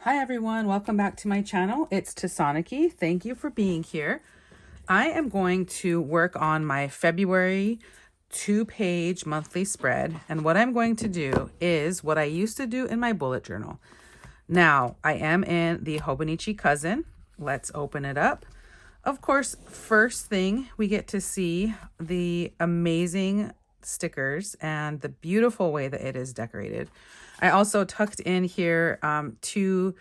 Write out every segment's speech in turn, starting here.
Hi everyone, welcome back to my channel. It's Tasoniki. Thank you for being here. I am going to work on my February 2-page monthly spread, and what I'm going to do is what I used to do in my bullet journal. Now, I am in the Hobonichi Cousin. Let's open it up. Of course, first thing we get to see the amazing stickers and the beautiful way that it is decorated. I also tucked in here two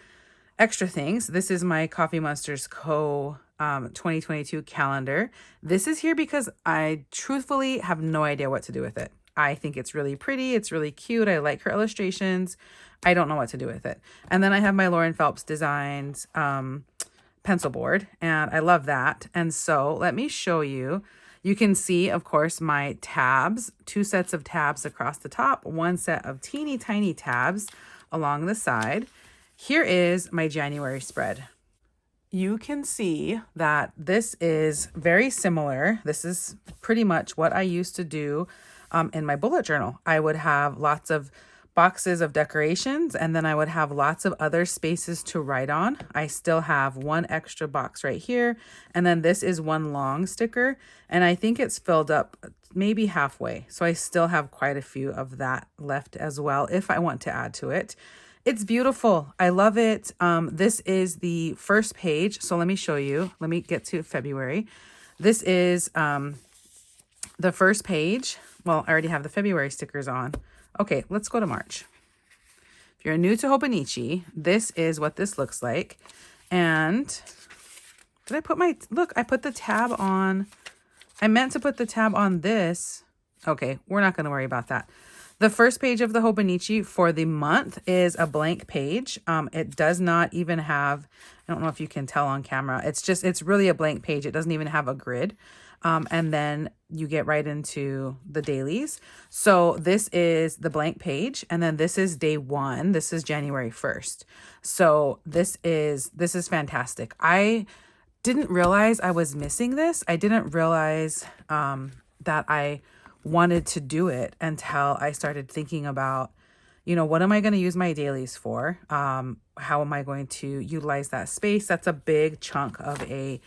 extra things. This is my Coffee Monsters Co. 2022 calendar. This is here because I truthfully have no idea what to do with it. I think it's really pretty. It's really cute. I like her illustrations. I don't know what to do with it. And then I have my Lauren Phelps Designs pencil board, and I love that. And so let me show you. You can see, of course, my tabs, two sets of tabs across the top, one set of teeny tiny tabs along the side. Here is my January spread. You can see that this is very similar. This is pretty much what I used to do in my bullet journal. I would have lots of boxes of decorations, and then I would have lots of other spaces to write on. I still have one extra box right here, and then this is one long sticker, and I think it's filled up maybe halfway. So I still have quite a few of that left as well if I want to add to it. It's beautiful. I love it. This is the first page. So let me show you. Let me get to February. This is the first page. Well, I already have the February stickers on. Okay, let's go to March. If you're new to Hobonichi, this is what this looks like. And did I put my, look, I put the tab on. I meant to put the tab on this. Okay, we're not going to worry about that. The first page of the Hobonichi for the month is a blank page. It does not even have, I don't know if you can tell on camera. It's really a blank page. It doesn't even have a grid. And then you get right into the dailies. So this is the blank page, and then this is day 1. This is January 1st. So this is fantastic. I didn't realize I was missing this. I didn't realize that I wanted to do it until I started thinking about, what am I going to use my dailies for? How am I going to utilize that space? That's a big chunk of a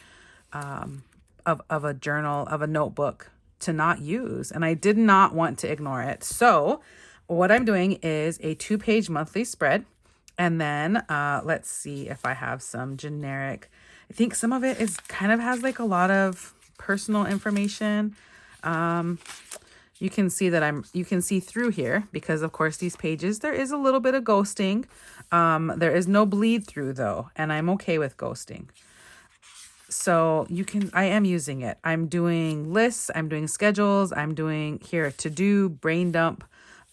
of a journal, of a notebook to not use. And I did not want to ignore it. So what I'm doing is a 2-page monthly spread. And then let's see if I have some generic, I think some of it is kind of has like a lot of personal information. You can see that you can see through here because of course these pages, there is a little bit of ghosting. There is no bleed through though. And I'm okay with ghosting. So I am using it. I'm doing lists, I'm doing schedules, I'm doing here to do, brain dump.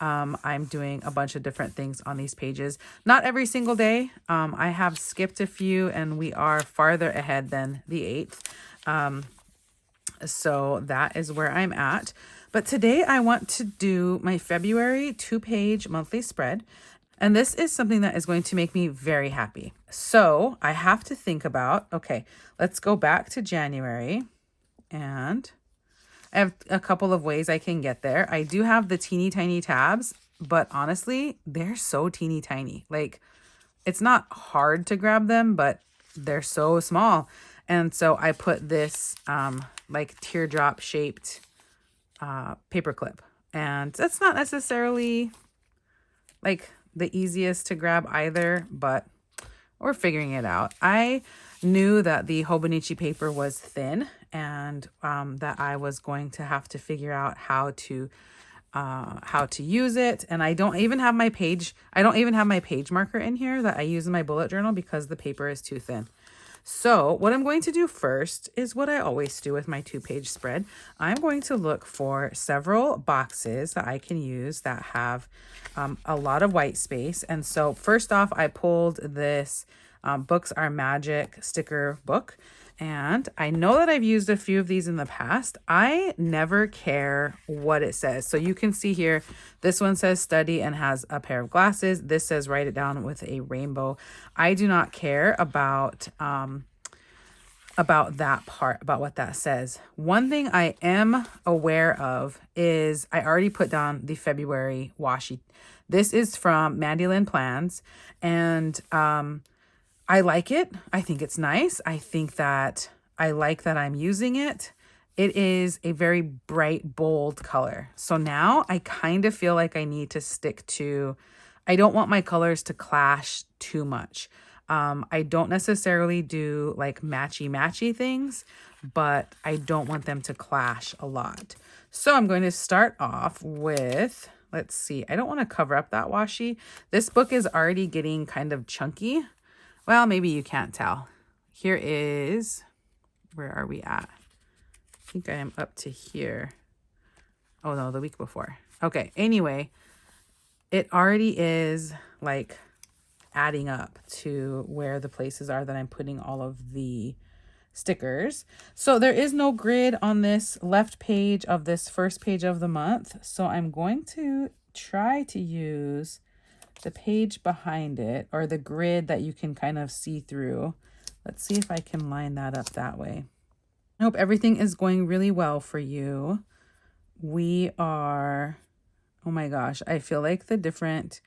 I'm doing a bunch of different things on these pages. Not every single day. I have skipped a few and we are farther ahead than the 8th. So that is where I'm at. But today I want to do my February 2-page monthly spread. And this is something that is going to make me very happy. So I have to think about, okay, let's go back to January. And I have a couple of ways I can get there. I do have the teeny tiny tabs, but honestly, they're so teeny tiny. Like, it's not hard to grab them, but they're so small. And so I put this like teardrop shaped paper clip. And that's not necessarily like the easiest to grab either, but we're figuring it out. I knew that the Hobonichi paper was thin and that I was going to have to figure out how to use it. And I don't even have my page marker in here that I use in my bullet journal because the paper is too thin. So what I'm going to do first is what I always do with my 2-page spread. I'm going to look for several boxes that I can use that have a lot of white space. And so first off, I pulled this Books Are Magic sticker book. And I know that I've used a few of these in the past. I never care what it says. So you can see here, this one says study and has a pair of glasses. This says write it down with a rainbow. I do not care about that part, about what that says. One thing I am aware of is I already put down the February washi. This is from Mandy Lynn Plans. And I like it. I think it's nice. I think that I like that I'm using it. It is a very bright, bold color. So now I kind of feel like I need to stick to, I don't want my colors to clash too much. I don't necessarily do like matchy things, but I don't want them to clash a lot. So I'm going to start off with, let's see, I don't want to cover up that washi. This book is already getting kind of chunky. Well, maybe you can't tell. Here is, where are we at? I think I am up to here. Oh no, the week before. Okay, anyway, it already is like adding up to where the places are that I'm putting all of the stickers. So there is no grid on this left page of this first page of the month. So I'm going to try to use the page behind it, or the grid that you can kind of see through. Let's see if I can line that up that way. I hope everything is going really well for you. We are, oh my gosh, I feel like the different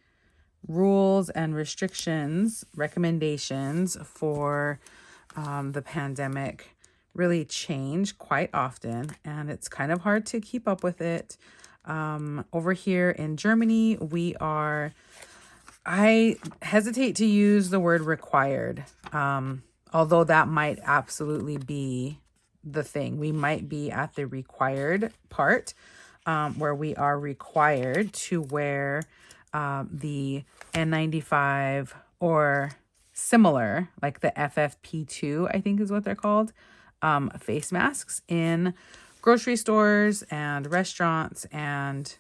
rules and restrictions, recommendations for the pandemic really change quite often, and it's kind of hard to keep up with it. Over here in Germany, we are, I hesitate to use the word required, although that might absolutely be the thing. We might be at the required part, where we are required to wear the N95 or similar, like the FFP2, I think is what they're called, face masks in grocery stores and restaurants and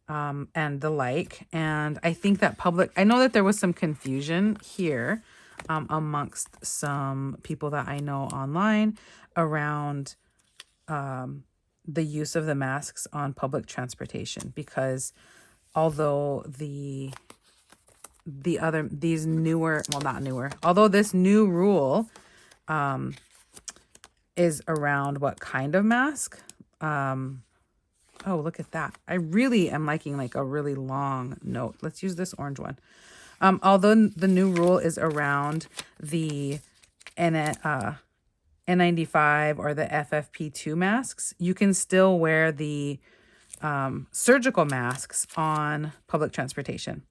the like. And I think that I know that there was some confusion here amongst some people that I know online around the use of the masks on public transportation, because although although this new rule is around what kind of mask. Oh, look at that. I really am liking like a really long note. Let's use this orange one. Although the new rule is around the N95 or the FFP2 masks, you can still wear the surgical masks on public transportation.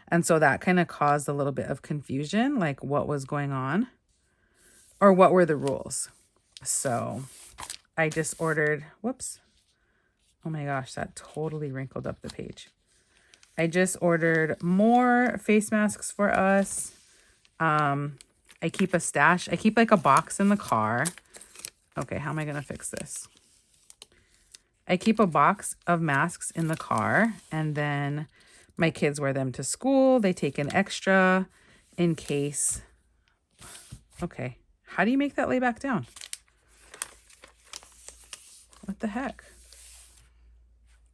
And so that kind of caused a little bit of confusion, like what was going on or what were the rules. So I just ordered, whoops. Oh my gosh, that totally wrinkled up the page. I just ordered more face masks for us. I keep a stash. I keep like a box in the car. Okay, how am I going to fix this? I keep a box of masks in the car, and then my kids wear them to school. They take an extra in case. Okay, how do you make that lay back down? What the heck?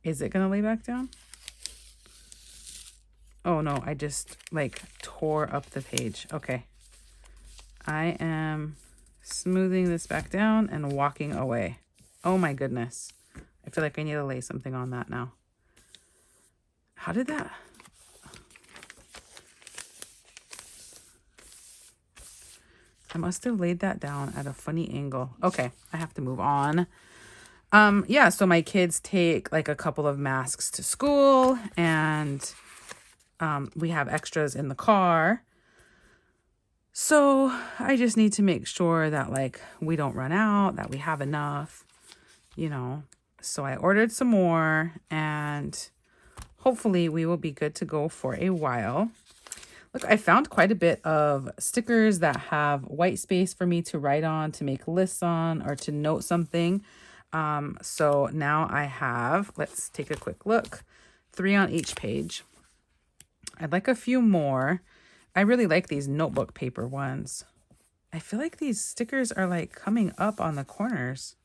Is it going to lay back down? Oh no, I just like tore up the page. Okay. I am smoothing this back down and walking away. Oh my goodness. I feel like I need to lay something on that now. How did that? I must have laid that down at a funny angle. Okay, I have to move on. Yeah, so my kids take like a couple of masks to school, and we have extras in the car. So I just need to make sure that like we don't run out, that we have enough, you know. So I ordered some more, and hopefully we will be good to go for a while. Look, I found quite a bit of stickers that have white space for me to write on, to make lists on, or to note something. So now I have, let's take a quick look, 3 on each page. I'd like a few more. I really like these notebook paper ones. I feel like these stickers are like coming up on the corners.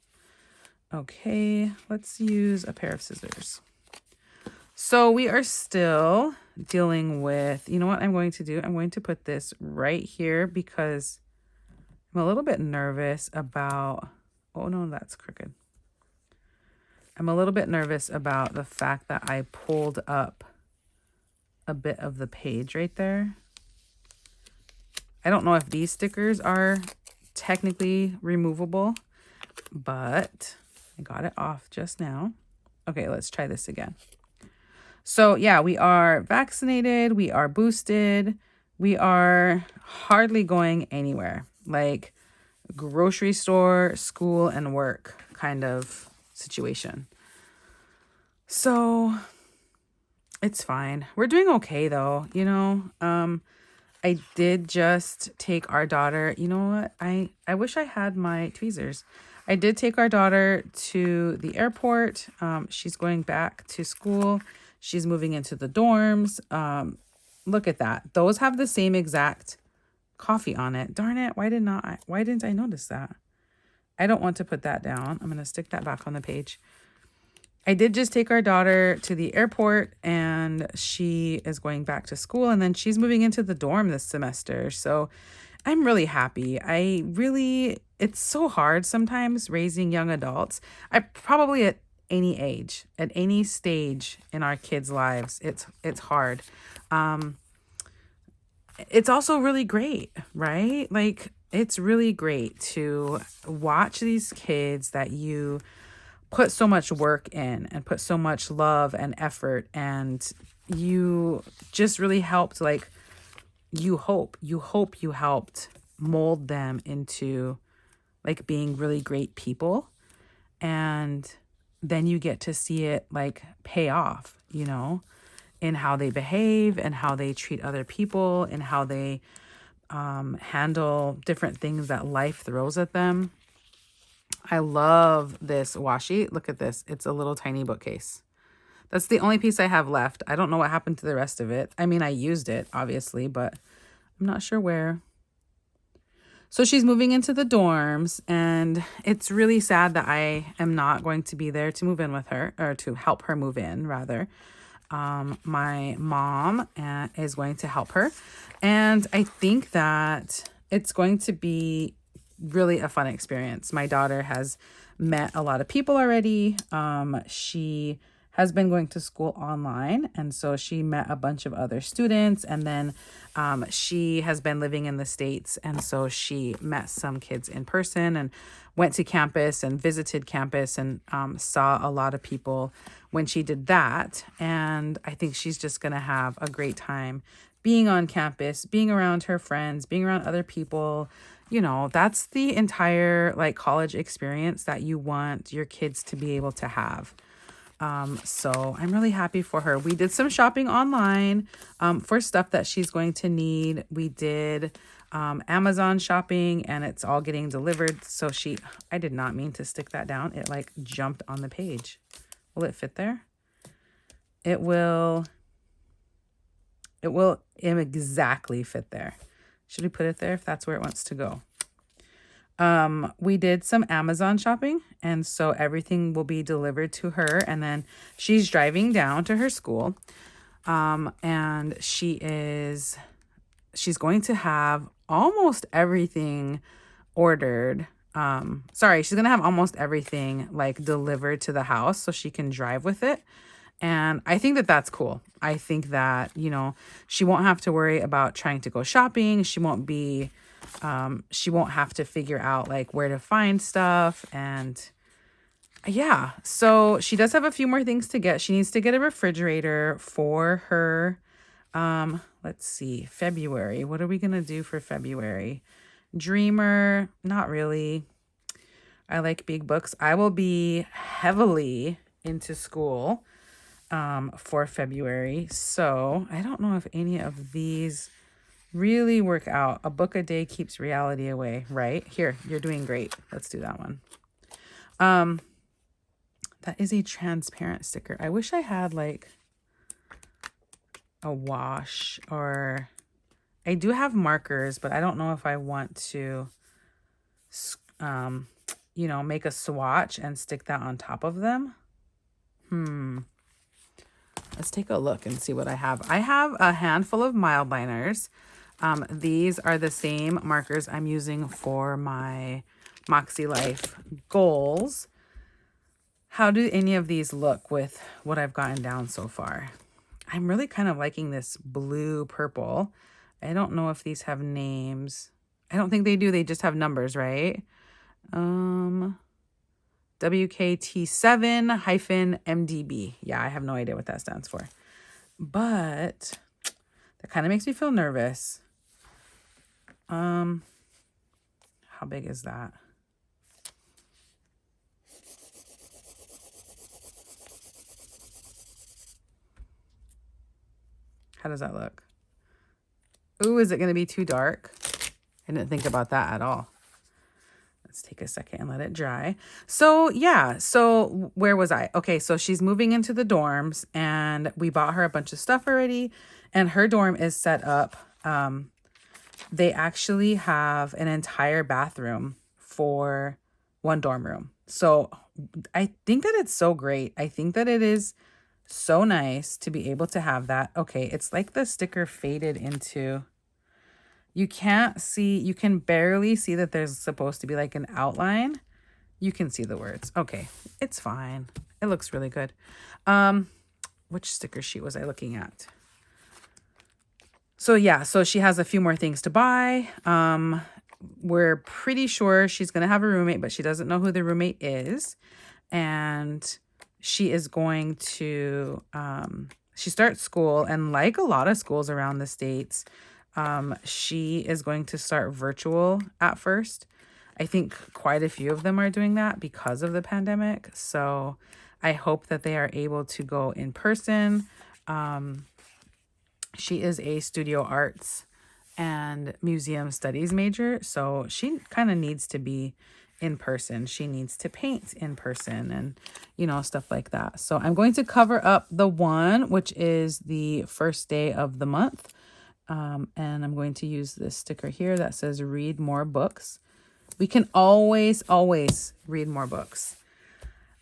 Okay, let's use a pair of scissors. So we are still dealing with, you know what I'm going to do? I'm going to put this right here because I'm a little bit nervous about, oh no, that's crooked. I'm a little bit nervous about the fact that I pulled up a bit of the page right there. I don't know if these stickers are technically removable, but I got it off just now. Okay, let's try this again. So yeah, we are vaccinated, we are boosted, we are hardly going anywhere. Like grocery store, school, and work kind of situation. So it's fine. We're doing okay though, you know. I did just take our daughter. You know what? I wish I had my tweezers. I did take our daughter to the airport. She's going back to school. She's moving into the dorms. Look at that. Those have the same exact coffee on it. Darn it. Why didn't I notice that? I don't want to put that down. I'm going to stick that back on the page. I did just take our daughter to the airport, and she is going back to school, and then she's moving into the dorm this semester. So I'm really happy. It's so hard sometimes raising young adults. I probably at any age, at any stage in our kids' lives, it's hard. It's also really great, right? Like it's really great to watch these kids that you put so much work in and put so much love and effort, and you just really helped, like you hope you helped mold them into like being really great people, and then you get to see it like pay off, you know, in how they behave and how they treat other people and how they handle different things that life throws at them. I love this washi. Look at this. It's a little tiny bookcase. That's the only piece I have left. I don't know what happened to the rest of it. I mean, I used it, obviously, but I'm not sure where. So she's moving into the dorms, and it's really sad that I am not going to be there to move in with her, or to help her move in, rather. My mom is going to help her, and I think that it's going to be really a fun experience. My daughter has met a lot of people already. She has been going to school online, and so she met a bunch of other students, and then she has been living in the States, and so she met some kids in person and went to campus and visited campus and saw a lot of people when she did that. And I think she's just gonna have a great time being on campus, being around her friends, being around other people. You know, that's the entire like college experience that you want your kids to be able to have. So I'm really happy for her. We did some shopping online for stuff that she's going to need. We did Amazon shopping, and it's all getting delivered. So I did not mean to stick that down. It like jumped on the page. Will it fit there? It will exactly fit there. Should we put it there if that's where it wants to go? We did some Amazon shopping, and so everything will be delivered to her, and then she's driving down to her school. And she's going to have almost everything ordered. She's going to have almost everything like delivered to the house so she can drive with it. And I think that that's cool. I think that, you know, she won't have to worry about trying to go shopping. She won't have to figure out like where to find stuff. And yeah, so she does have a few more things to get. She needs to get a refrigerator for her. Let's see, February. What are we going to do for February? Dreamer, not really. I like big books. I will be heavily into school for February. So I don't know if any of these really work out. A book a day keeps reality away, right? Here, you're doing great. Let's do that one. That is a transparent sticker. I wish I had like a wash, or I do have markers, but I don't know if I want to, you know, make a swatch and stick that on top of them. Let's take a look and see what I have. I have a handful of mild liners. These are the same markers I'm using for my Moxie Life goals. How do any of these look with what I've gotten down so far? I'm really kind of liking this blue purple. I don't know if these have names. I don't think they do. They just have numbers, right? WKT7-MDB. Yeah, I have no idea what that stands for. But that kind of makes me feel nervous. How big is that? How does that look? Ooh, is it going to be too dark? I didn't think about that at all. Let's take a second and let it dry. So yeah, so where was I? Okay, so she's moving into the dorms and we bought her a bunch of stuff already. And her dorm is set up. They actually have an entire bathroom for one dorm room. So I think that it's so great. I think that it is so nice to be able to have that. Okay, it's like the sticker faded into... You can't see, you can barely see that there's supposed to be like an outline. You can see the words. Okay, it's fine. It looks really good. Which sticker sheet was I looking at? So yeah, so she has a few more things to buy. We're pretty sure she's going to have a roommate, but she doesn't know who the roommate is. And she is going to, she starts school, and like a lot of schools around the States, she is going to start virtual at first. I think quite a few of them are doing that because of the pandemic. So I hope that they are able to go in person. She is a studio arts and museum studies major. So she kind of needs to be in person. She needs to paint in person and, you know, stuff like that. So I'm going to cover up the one, which is the first day of the month. And I'm going to use this sticker here that says read more books. We can always read more books.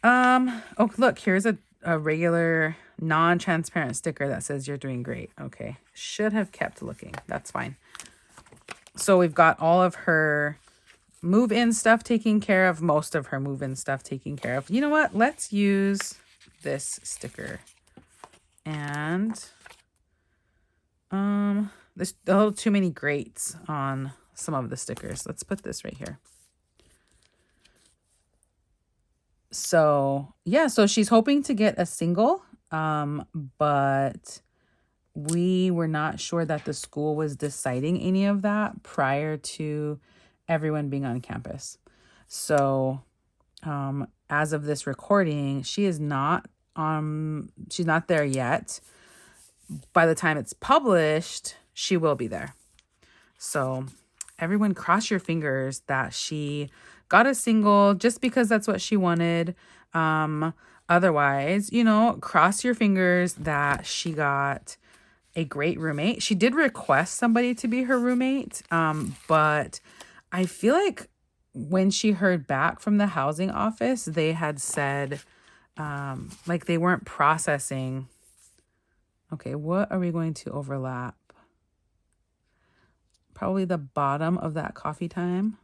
Oh, look, here's a regular non-transparent sticker that says you're doing great. Okay, should have kept looking. That's fine. So we've got all of her move-in stuff taken care of, most of her move-in stuff taken care of. You know what? Let's use this sticker. And there's a little too many greats on some of the stickers. Let's put this right here. So yeah, so she's hoping to get a single, but we were not sure that the school was deciding any of that prior to everyone being on campus. So as of this recording, she is not she's not there yet. By the time it's published, she will be there. So everyone cross your fingers that she got a single just because that's what she wanted. Otherwise, you know, cross your fingers that she got a great roommate. She did request somebody to be her roommate. But I feel like when she heard back from the housing office, they had said, like they weren't processing. Okay, what are we going to overlap? Probably the bottom of that coffee time.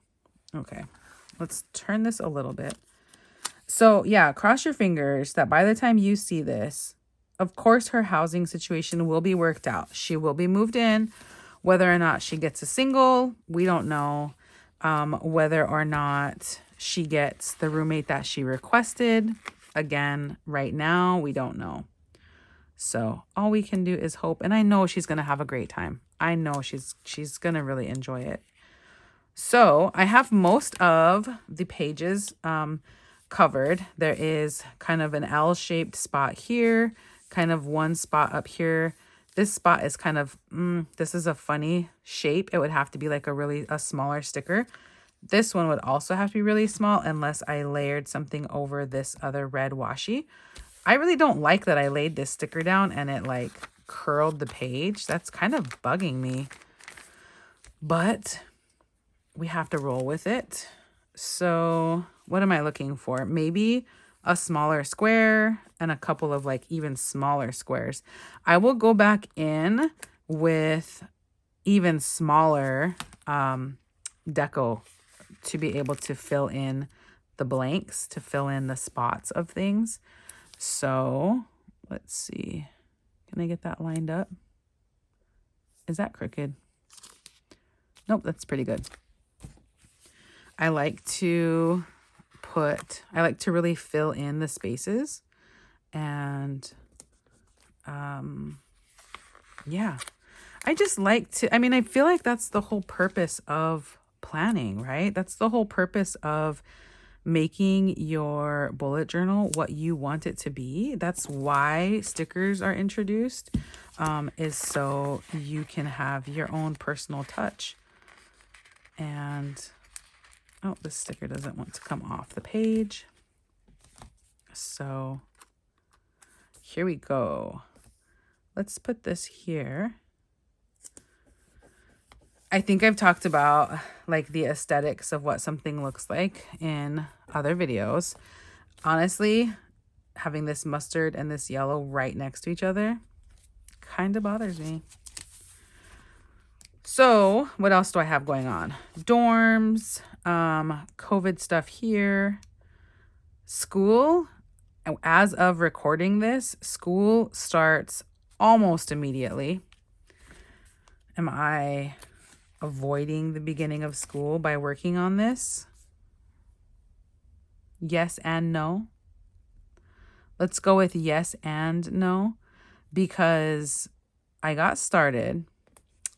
Okay, let's turn this a little bit. So yeah, cross your fingers that by the time you see this, of course, her housing situation will be worked out. She will be moved in. Whether or not she gets a single, we don't know. Whether or not she gets the roommate that she requested, again, right now, we don't know. So all we can do is hope. And I know she's going to have a great time. I know she's going to really enjoy it. So I have most of the pages covered. There is kind of an L-shaped spot here, kind of one spot up here. This spot is kind of, this is a funny shape. It would have to be like a smaller sticker. This one would also have to be really small unless I layered something over this other red washi. I really don't like that I laid this sticker down and it like curled the page. That's kind of bugging me. But we have to roll with it. So what am I looking for? Maybe a smaller square and a couple of like even smaller squares. I will go back in with even smaller deco to be able to fill in the blanks, to fill in the spots of things. So let's see. Can I get that lined up? Is that crooked? Nope, that's pretty good. I like to really fill in the spaces. And yeah, I just like to, I mean, I feel like that's the whole purpose of planning, right? That's the whole purpose of making your bullet journal what you want it to be. That's why stickers are introduced, is so you can have your own personal touch. And, oh, this sticker doesn't want to come off the page. So here we go. Let's put this here. I think I've talked about like the aesthetics of what something looks like in other videos. Honestly, having this mustard and this yellow right next to each other kind of bothers me. So what else do I have going on? Dorms, COVID stuff here, school. As of recording this, school starts almost immediately. Am I avoiding the beginning of school by working on this? Yes and no. Let's go with yes and no, because I got started.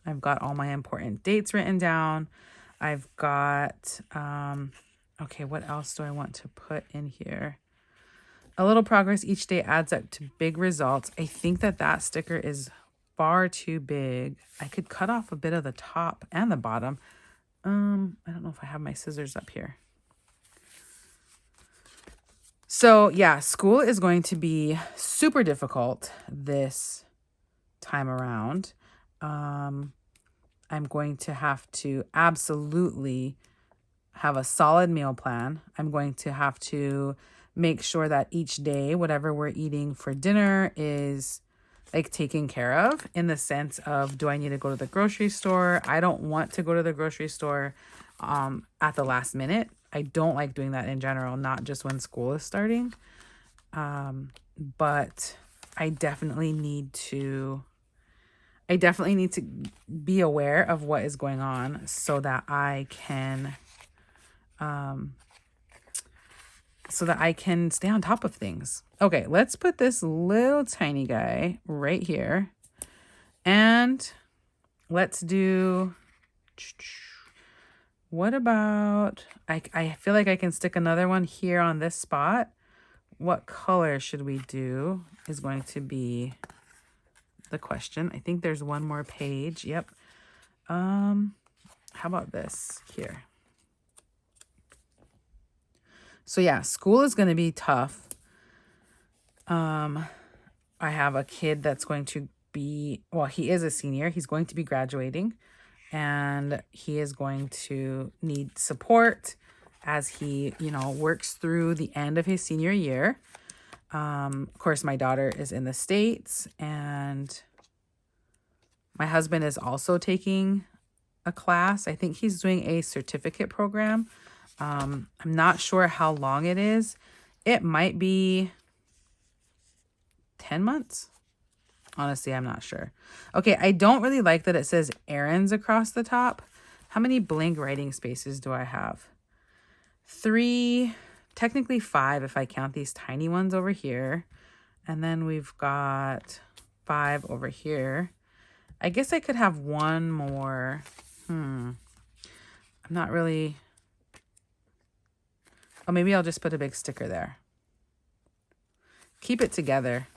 I've got all my important dates written down. I've got, okay, what else do I want to put in here? A little progress each day adds up to big results. I think that sticker is far too big. I could cut off a bit of the top and the bottom. I don't know if I have my scissors up here. So yeah, school is going to be super difficult this time around. I'm going to have to absolutely have a solid meal plan. I'm going to have to make sure that each day, whatever we're eating for dinner is like taken care of, in the sense of, do I need to go to the grocery store? I don't want to go to the grocery store at the last minute. I don't like doing that in general, not just when school is starting. But I definitely need to be aware of what is going on so that I can stay on top of things. Okay, let's put this little tiny guy right here. And let's do, what about, I feel like I can stick another one here on this spot. What color should we do is going to be the question. I think there's one more page. Yep. How about this here? So yeah, school is going to be tough. I have a kid that's going to be, well, he is a senior. He's going to be graduating, and he is going to need support as he, works through the end of his senior year. Of course, my daughter is in the States, and my husband is also taking a class. I think he's doing a certificate program. I'm not sure how long it is. It might be 10 months. Honestly, I'm not sure. Okay, I don't really like that it says errands across the top. How many blank writing spaces do I have? 3, technically 5 if I count these tiny ones over here. And then we've got 5 over here. I guess I could have one more. I'm not really. Oh, maybe I'll just put a big sticker there. Keep it together.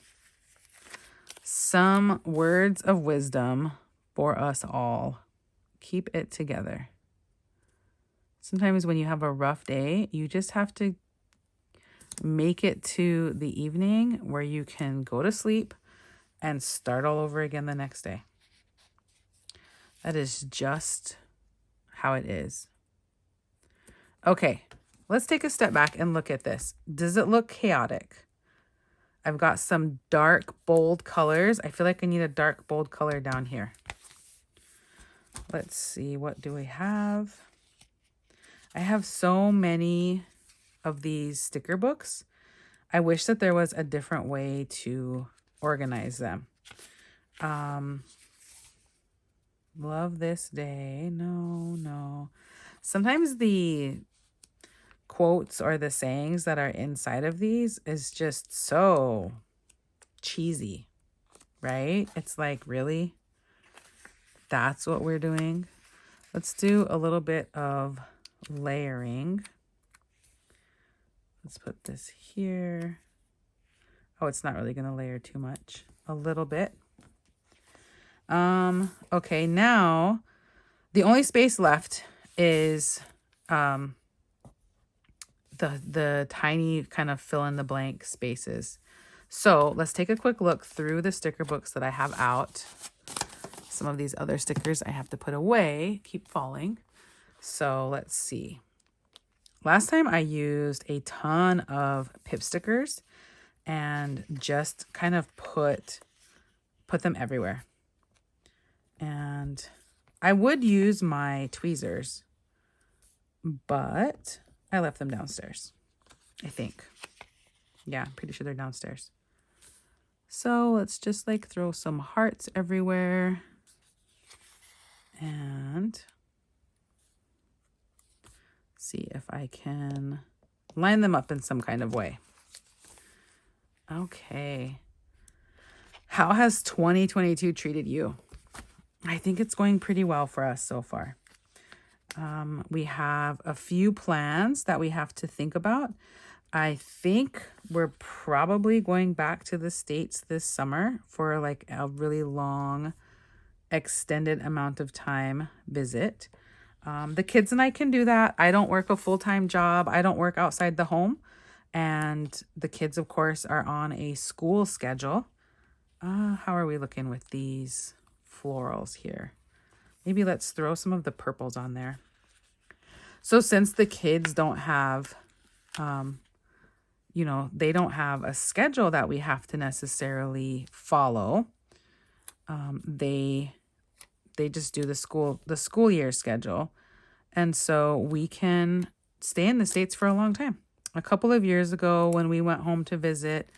Some words of wisdom for us all. Keep it together. Sometimes when you have a rough day, you just have to make it to the evening where you can go to sleep and start all over again the next day. That is just how it is. Okay, let's take a step back and look at this. Does it look chaotic? I've got some dark, bold colors. I feel like I need a dark, bold color down here. Let's see, what do we have? I have so many of these sticker books. I wish that there was a different way to organize them. Love this day. No, no. Sometimes the quotes or the sayings that are inside of these is just so cheesy, right? It's like, really? That's what we're doing? Let's do a little bit of layering. Let's put this here. Oh, it's not really going to layer too much. A little bit. Okay, now the only space left is the tiny kind of fill in the blank spaces. So let's take a quick look through the sticker books that I have out. Some of these other stickers I have to put away, keep falling. So let's see. Last time I used a ton of pip stickers and just kind of put them everywhere. And I would use my tweezers, but I left them downstairs, I think. Yeah, I'm pretty sure they're downstairs. So let's just like throw some hearts everywhere. And see if I can line them up in some kind of way. Okay. How has 2022 treated you? I think it's going pretty well for us so far. We have a few plans that we have to think about. I think we're probably going back to the States this summer for like a really long, extended amount of time visit. The kids and I can do that. I don't work a full-time job. I don't work outside the home. And the kids, of course, are on a school schedule. How are we looking with these florals here? Maybe let's throw some of the purples on there. So since the kids don't have, they don't have a schedule that we have to necessarily follow. They just do the school year schedule. And so we can stay in the States for a long time. A couple of years ago when we went home to visit,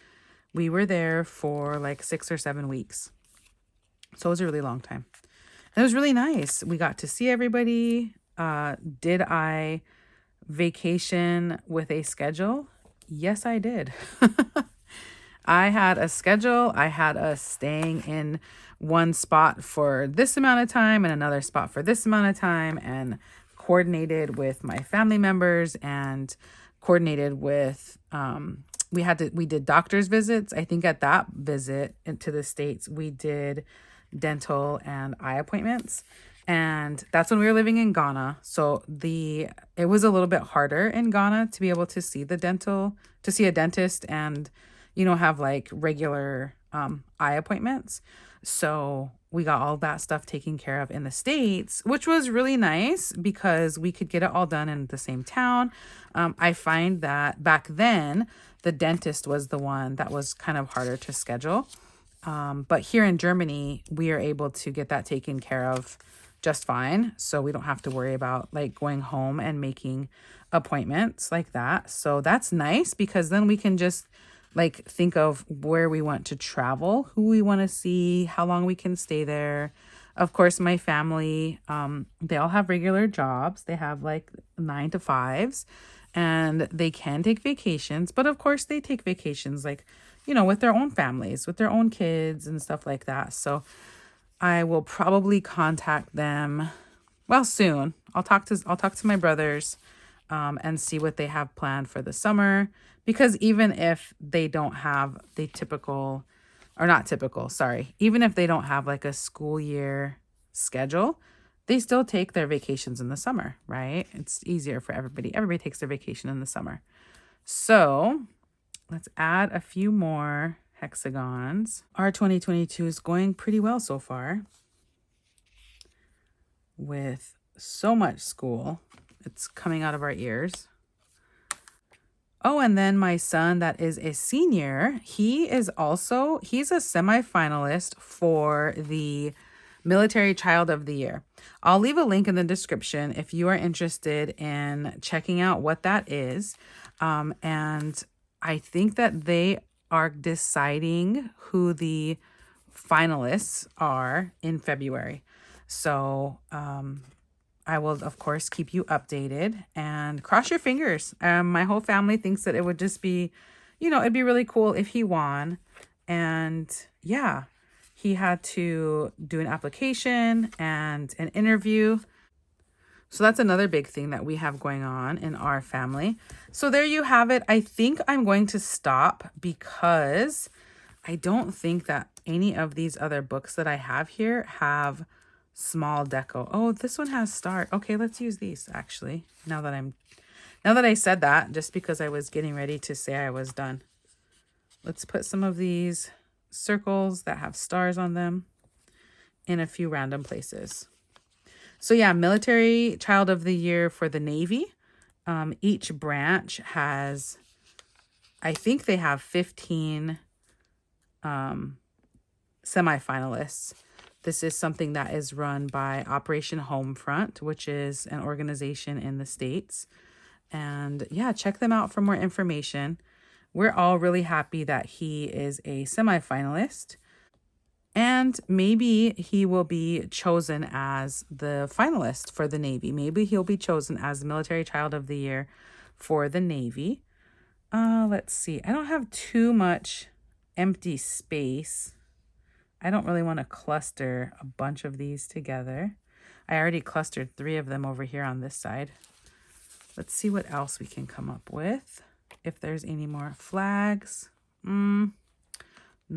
we were there for like 6 or 7 weeks. So it was a really long time. And it was really nice. We got to see everybody. Did I vacation with a schedule? Yes, I did. I had a schedule. I had us staying in one spot for this amount of time and another spot for this amount of time, and coordinated with my family members and coordinated with, we did doctor's visits. I think at that visit into the States, we did dental and eye appointments. And that's when we were living in Ghana. So it was a little bit harder in Ghana to be able to see a dentist and, have like regular eye appointments. So we got all that stuff taken care of in the States, which was really nice because we could get it all done in the same town. I find that back then, the dentist was the one that was kind of harder to schedule. But here in Germany, we are able to get that taken care of just fine. So we don't have to worry about like going home and making appointments like that. So that's nice because then we can just like think of where we want to travel, who we want to see, how long we can stay there. Of course, my family, they all have regular jobs. They have like 9 to 5s and they can take vacations. But of course, they take vacations like, with their own families, with their own kids and stuff like that. So I will probably contact them, well, soon. I'll talk to my brothers and see what they have planned for the summer. Because even if they don't have the typical, or not typical, sorry, even if they don't have like a school year schedule, they still take their vacations in the summer, right? It's easier for everybody. Everybody takes their vacation in the summer. So let's add a few more hexagons. Our 2022 is going pretty well so far with so much school. It's coming out of our ears. Oh, and then my son that is a senior, he's a semifinalist for the Military Child of the Year. I'll leave a link in the description if you are interested in checking out what that is. And I think that they are deciding who the finalists are in February. So I will, of course, keep you updated and cross your fingers. My whole family thinks that it would just be, it'd be really cool if he won. And yeah, he had to do an application and an interview. So that's another big thing that we have going on in our family. So there you have it. I think I'm going to stop because I don't think that any of these other books that I have here have small deco. Oh, this one has start. Okay, let's use these actually. Now that I said that, just because I was getting ready to say I was done. Let's put some of these circles that have stars on them in a few random places. So yeah, Military Child of the Year for the Navy. Each branch has, I think they have 15 semifinalists. This is something that is run by Operation Homefront, which is an organization in the States. And yeah, check them out for more information. We're all really happy that he is a semifinalist. And maybe he will be chosen as the finalist for the Navy. Maybe he'll be chosen as the Military Child of the Year for the Navy. Let's see. I don't have too much empty space. I don't really want to cluster a bunch of these together. I already clustered 3 of them over here on this side. Let's see what else we can come up with. If there's any more flags. No,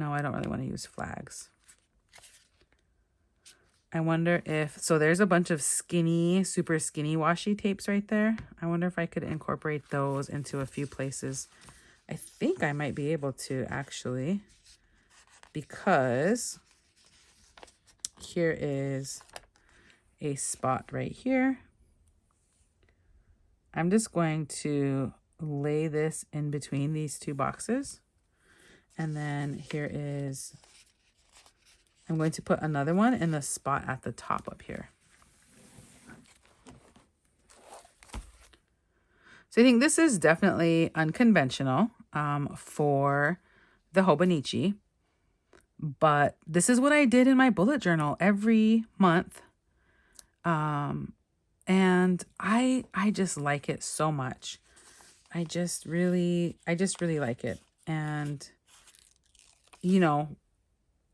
I don't really want to use flags. I wonder if, so there's a bunch of skinny, super skinny washi tapes right there. I wonder if I could incorporate those into a few places. I think I might be able to actually, because here is a spot right here. I'm just going to lay this in between these 2 boxes. And then here is, I'm going to put another one in the spot at the top up here. So I think this is definitely unconventional for the Hobonichi. But this is what I did in my bullet journal every month. And I just like it so much. I just really like it. And,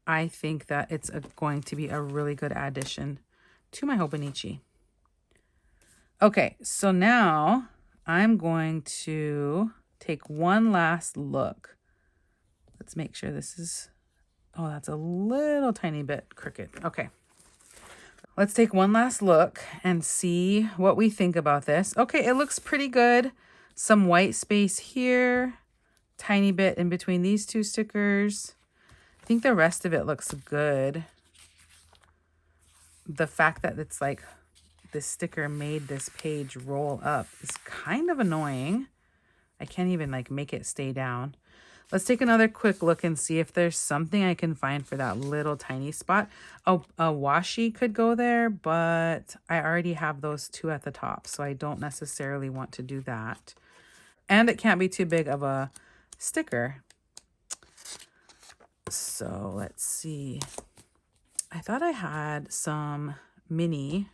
I think that it's going to be a really good addition to my Hobonichi. Okay, so now I'm going to take one last look. Let's make sure this is, oh, that's a little tiny bit crooked. Okay. Let's take one last look and see what we think about this. Okay, it looks pretty good. Some white space here, tiny bit in between these 2 stickers. I think the rest of it looks good. The fact that it's like this sticker made this page roll up is kind of annoying. I can't even like make it stay down. Let's take another quick look and see if there's something I can find for that little tiny spot. Oh, a washi could go there, but I already have those 2 at the top, so I don't necessarily want to do that. And it can't be too big of a sticker. So let's see. I thought I had some mini.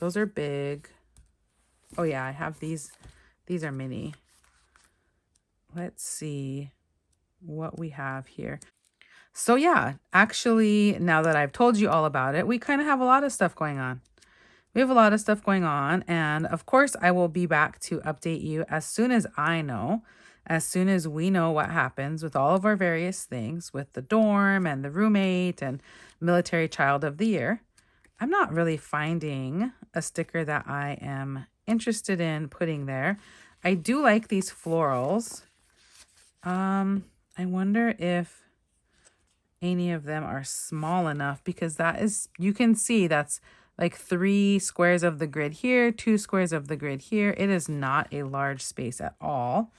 Those are big. Oh yeah, I have these. These are mini. Let's see what we have here. So yeah, actually, now that I've told you all about it, we kind of have a lot of stuff going on. We have a lot of stuff going on. And of course, I will be back to update you as soon as I know. As soon as we know what happens with all of our various things, with the dorm and the roommate and Military Child of the Year. I'm not really finding a sticker that I am interested in putting there. I do like these florals. I wonder if any of them are small enough, because that is, you can see that's like 3 squares of the grid here, 2 squares of the grid here. It is not a large space at all.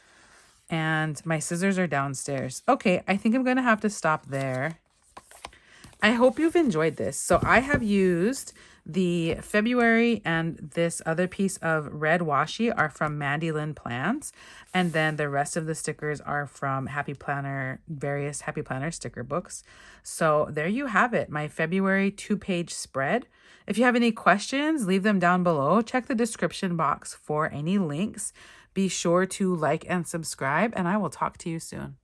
And my scissors are downstairs. Okay, I think I'm going to have to stop there. I hope you've enjoyed this. So I have used The February and this other piece of red washi are from Mandy Lynn Plans. And then the rest of the stickers are from Happy Planner, various Happy Planner sticker books. So there you have it, my February 2-page spread. If you have any questions, leave them down below. Check the description box for any links. Be sure to like and subscribe, and I will talk to you soon.